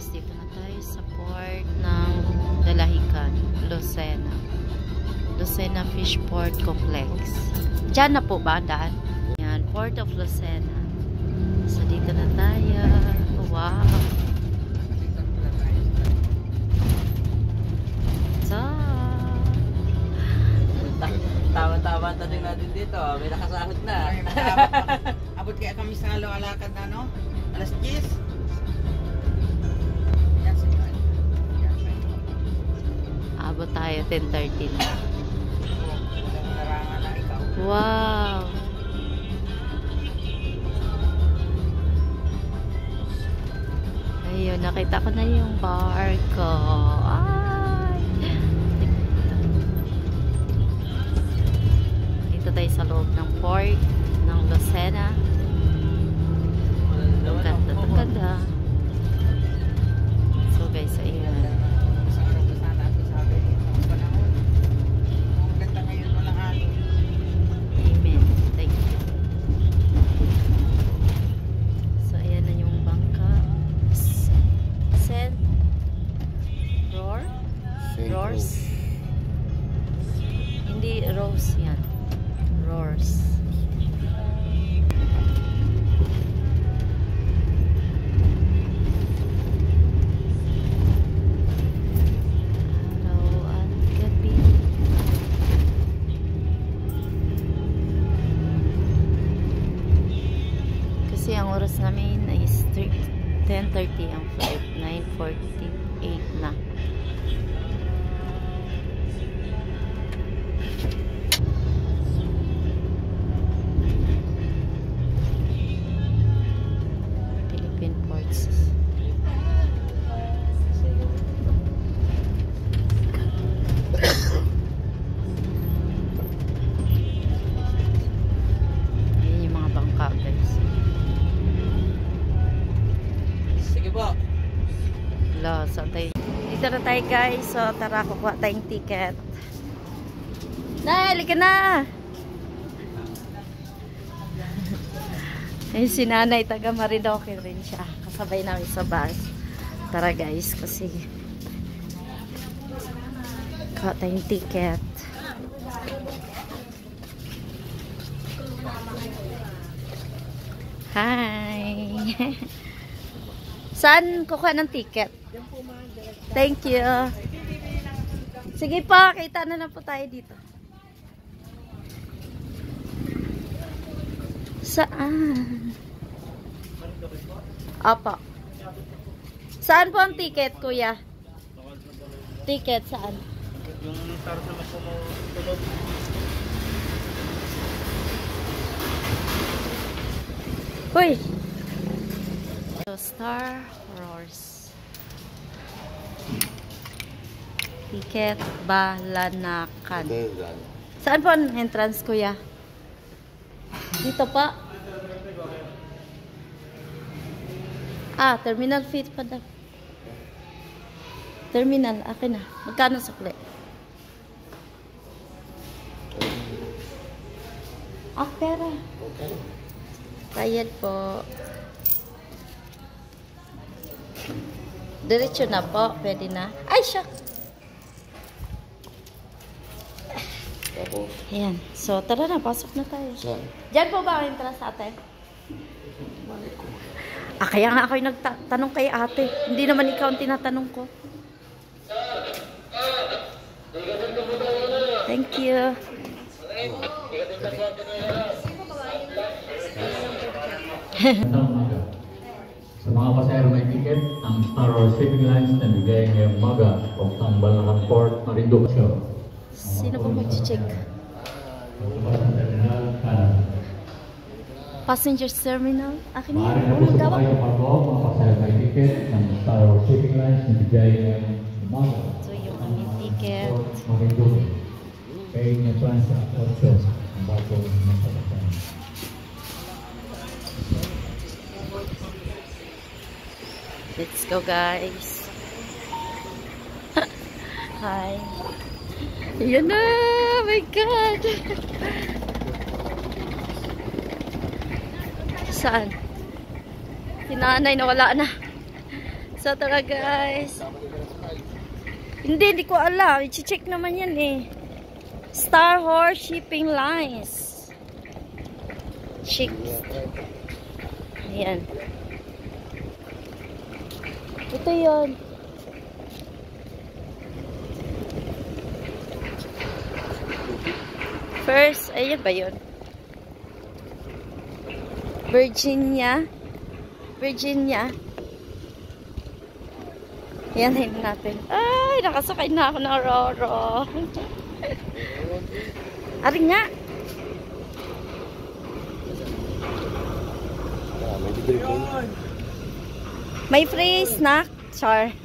guys, dito na tayo sa port ng Dalahican, Lucena. Lucena Fish Port Complex. Diyan na po ba daan? Yan, Port of Lucena. So dito na tayo. Wow. So, tawa-tawa tanong natin dito. May nakasahod na. Abot kaya kami sa alakad na, no? Alas 10. abot tayo 10:30 na. Wow. Ayun, nakita ko na yung barko. Ay! Dito tayo sa loob ng port ng Lucena. Ang ganda. So guys, ayun. Amen. Thank you. So ayan na yung bangka. Saint Roars. Hindi Rose yan. Roars. Kasi ang oras namin is 10:30 ang flight. 9:48 na. Philippine ports. Ayan yung mga bangka, guys. Hello, so tayo. Dito na tayo guys. So tara, kukuha tayong ticket. Halika na! Ayun si nanay, taga Marinduque rin siya. Kasabay namin sa bus. Tara guys, kasi kuha tayong ticket. Hi! Saan kukuha ng ticket? Thank you. Sige po, kita na lang po tayo dito. Saan? Opo. Saan po ang ticket, kuya? Ticket, saan? Yung para sa magpumulog. Uy! So, Star Roars. Ticket Balanakan. Saan po ang entrance, kuya? Dito pa? Ah, terminal fee pa daw. Terminal, akin na. Magkano sukli? Ah, pera. Bayad po. Diretso na po. Pwede na. Ay, siya! Ayan. So, tara na. Pasok na tayo. Diyan po ba ang entrance sa ate? Ah, kaya nga ako'y nagtanong kay ate. Hindi naman ikaw ang tinatanong ko. Thank you. Sa mga pasahero may ticket, ang Star Roars Shipping Lines na bigay ngayong umaga papuntang Balanacan Port, Marinduque. Sino po mag-check? Passengers Terminal? Akin na Maaari na yun. po sa kayo mga pasahero may ticket ng Star Roars Shipping Lines na bigay ngayong umaga. So, yung aming ticket. Marinduque. Kaya niya Transa 8 ang bago ng pagkakas. Let's go, guys. Hi. Ayan na! Oh my God! Saan? Si nanay na wala na. So, tara guys. Hindi ko alam. I-check naman yan eh. Star Horse Shipping Lines. Chic. Ayan. Ito yun. First, ayun ba yun? Virginia. Yan, hindi natin. Ay, nakasakay na ako ng Roro. Aring nga. May free snack? Char.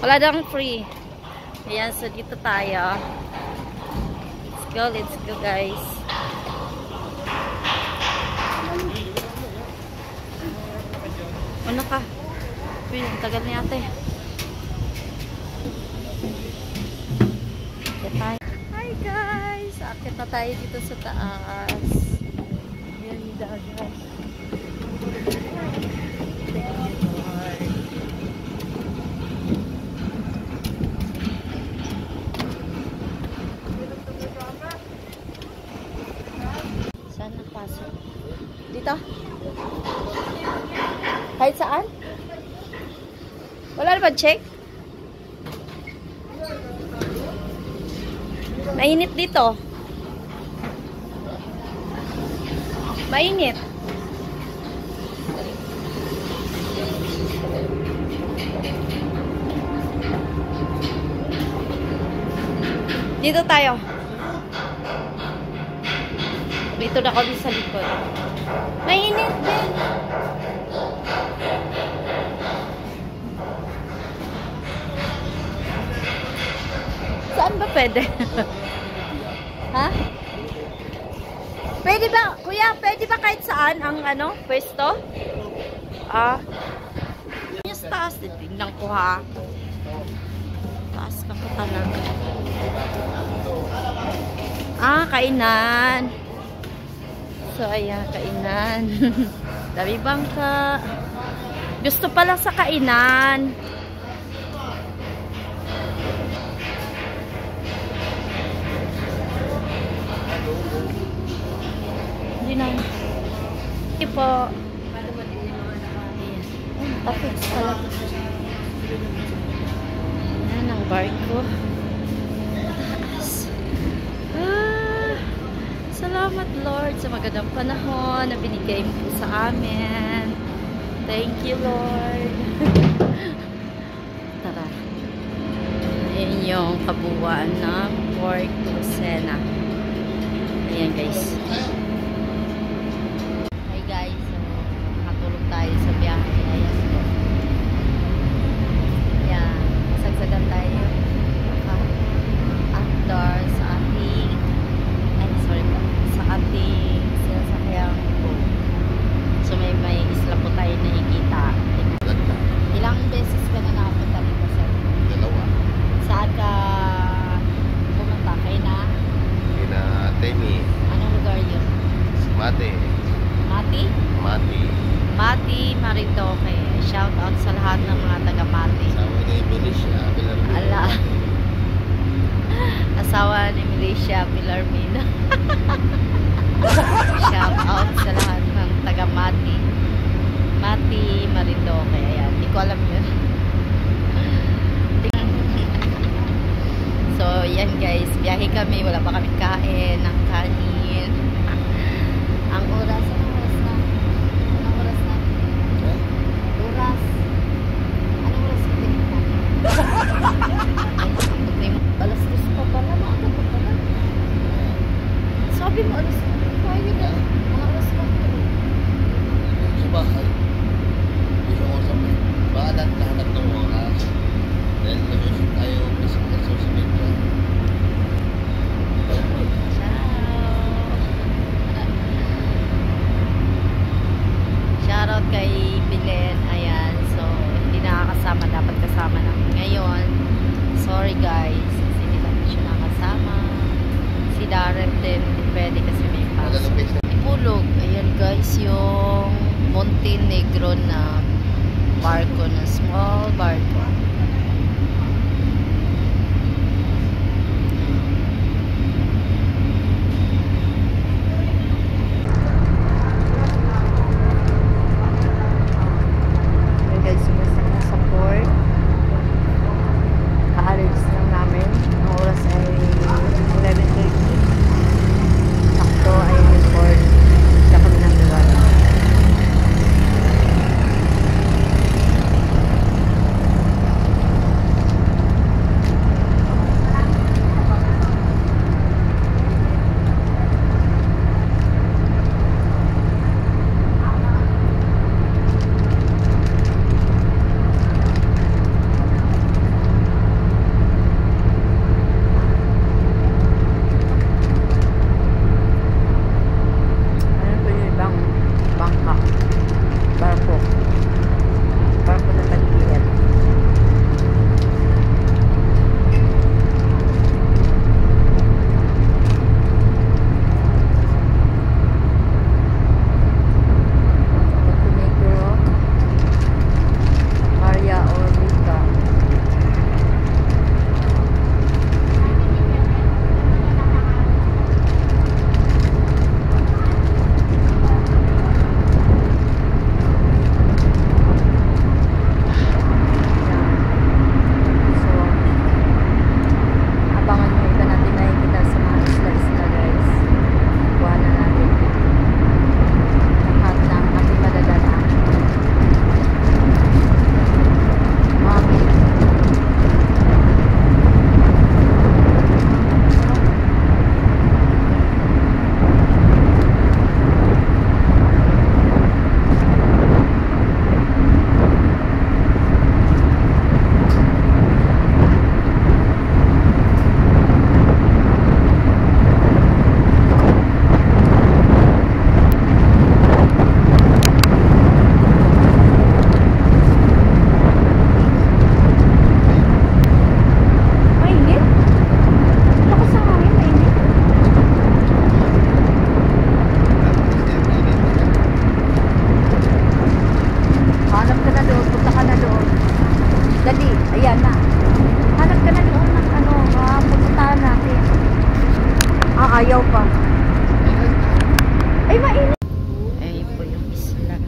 Wala dang free. Ayan, so dito tayo. Let's go guys. Ano ka? Uy, ang tagal na yate. Hi guys! Akit na tayo dito sa taas. Ayan yung dagat. Saan napasok? Dito? Kahit saan? Wala na ba check? Mainit dito. Mainit. Dito tayo. Dito na kami sa likod. Mainit din. Saan ba pwede? Ha? Pwede ba, kuya, pwede ba kahit saan ang ano, pwesto? Yung taas, tingnan ko ha. Taas ka pa talaga. Kainan. So, ayan, kainan. Dami bangka. Gusto pala sa kainan. Hindi na. Hindi po. Tapos pala. Ayan ang barko. Salamat Lord sa magandang panahon na binigay mo po sa amin. Thank you Lord. Tara. Ayan yung kabuuan ng Port Lucena. Ayan guys. Hi guys. So, nakatulog tayo sa biyahe. Ayan. Ayan. Masagsagan tayo. Outdoor sa ating ating sinasakyang boat. So may isla po tayo nakikita. Ilang beses ka na nakapunta dito sir? 2. Saan ka pumunta? Kina Temi. Anong lugar yun? Mati. Mati, Marindoque. Shout out sa lahat ng mga taga Mati. Asawa ni Milicia Pilarmina. Ala. Asawa ni Milicia Pilarmina. Shout out sa lahat ng taga Mati, Marindoque. Ayan, hindi ko alam yun. So, yan guys, biyahe kami, wala pa kami kain ng kanin. Ang oras na? Anong oras na? Oras? Anong oras na tingin mo? Alas 2 pa pala, maaga pa pala. Sabi mo, alas 2. Pwede na. Mga oras pa. Sa bahay. Isang oras kami. Baka lahat ng oras. Dahil nag-usap tayo sa social media. Shoutout kay Bilen. Ayan. So, hindi nakakasama. Dapat kasama namin ngayon. Sorry guys. Kasi hindi namin siya nakasama. Si Darren din. Hindi pwede kasi may pasok. Ipulog. Ayan guys. Yung Montenegro na barko. na small barko. Ayan guys, sumasok na sa port. Kaalis lang namin. Ang oras ay 11:30. Sakto ay yung port. Sa kami ng lugar. Ano po yung ibang bangka? Barko. Barko na tagpian. Montenegro, Maria Orlica. So, abangan nyo, iba natin nakikita sa mga isla-isla guys. Kuha na natin lahat ng ating madadala. Mami. Mainit? Lakas ang hangin, mainit. Hanap ka na doon, punta ka na doon. Dali, ayan na. Hanap ka na doon ng ano, pupuntahan natin. Ayaw pa. Ay, mainit. Ayun po yung isla.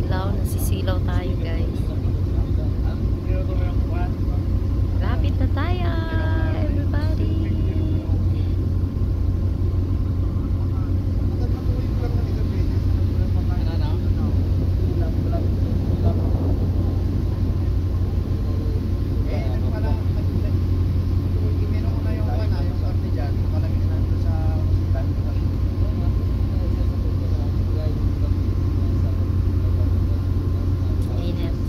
Nasisilaw tayo guys. Lapit na tayo, everybody. Init.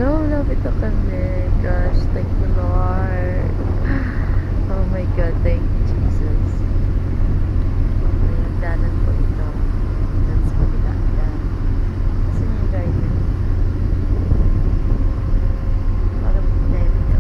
Hello, lapit na kami. Gosh, thank you, Lord. Oh my God, thank you, Jesus. May danan po ito. That's sa kabila. Kasi yung garden. Parang tayo dito.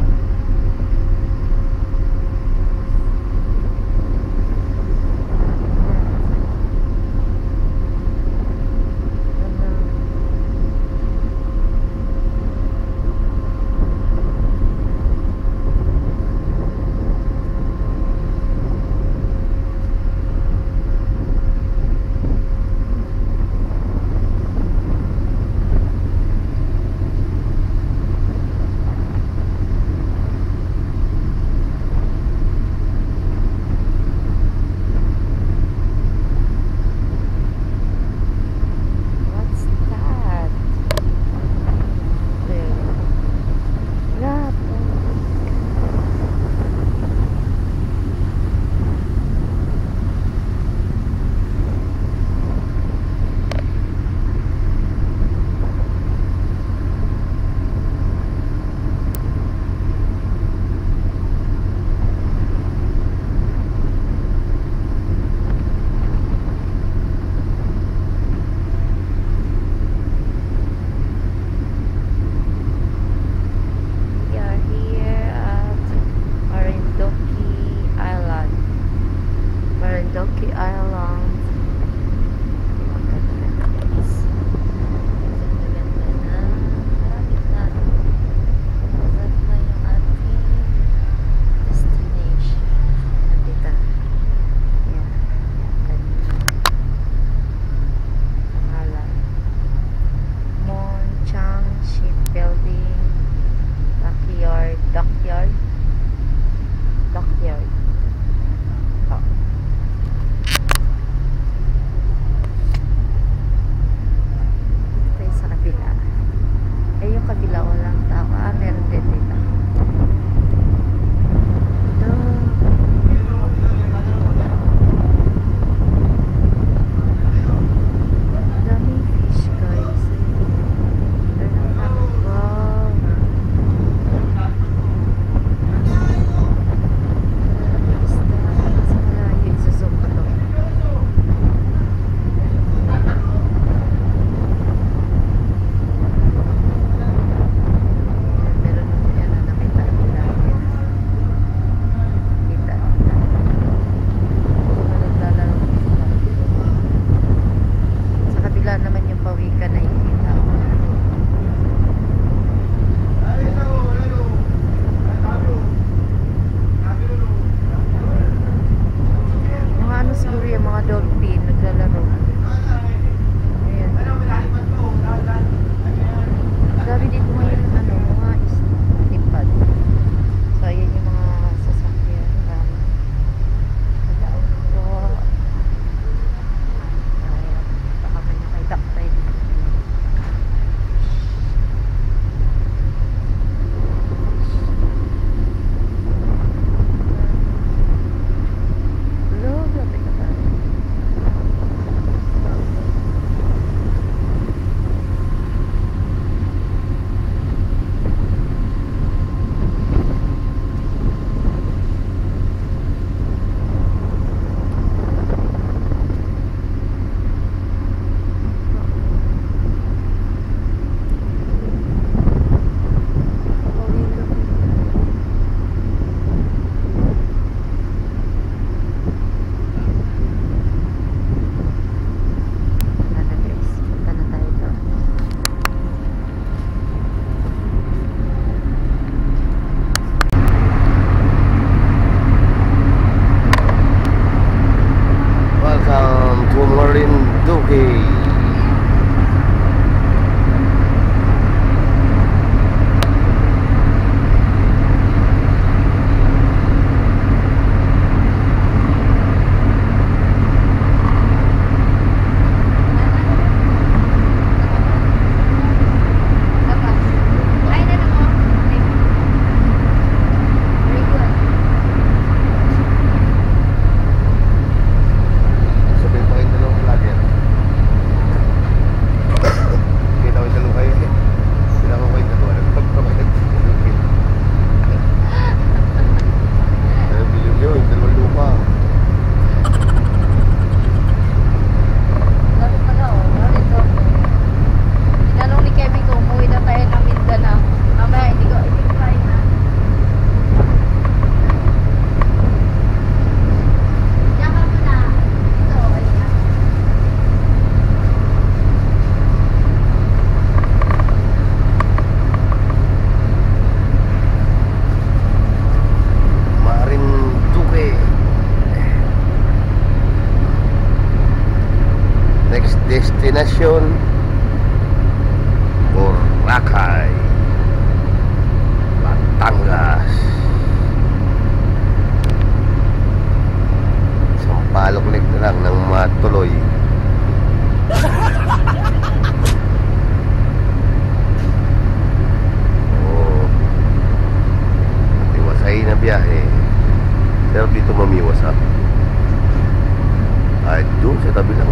destination, Boracay, Batangas. Sampalok leg na lang ng matuloy. Oh, iwasay na biyahe, pero dito mamiwas ha. Ay, doon sa tabi lang.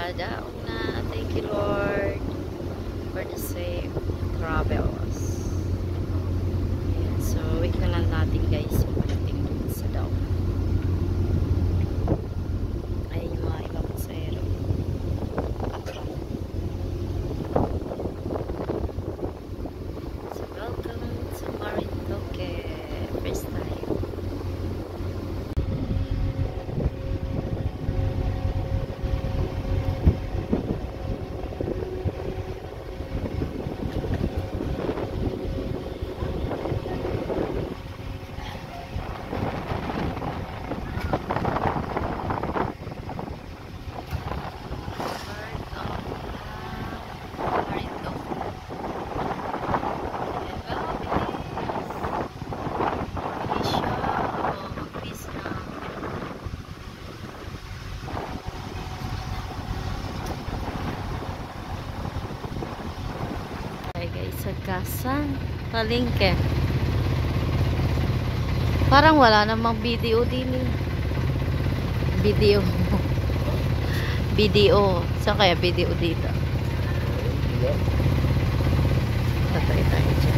Nakadaog na. Thank you, Lord, for the safe travels. Ayan, so, wait na lang natin guys yung pagdating dun sa daw. Ayan yung mga ibang pasahero. So, welcome to Marinduque. First time. Sa Gasan, Palengke. Parang wala namang video din eh. Video. Video. Saan kaya video dito? Patay tayo dyan.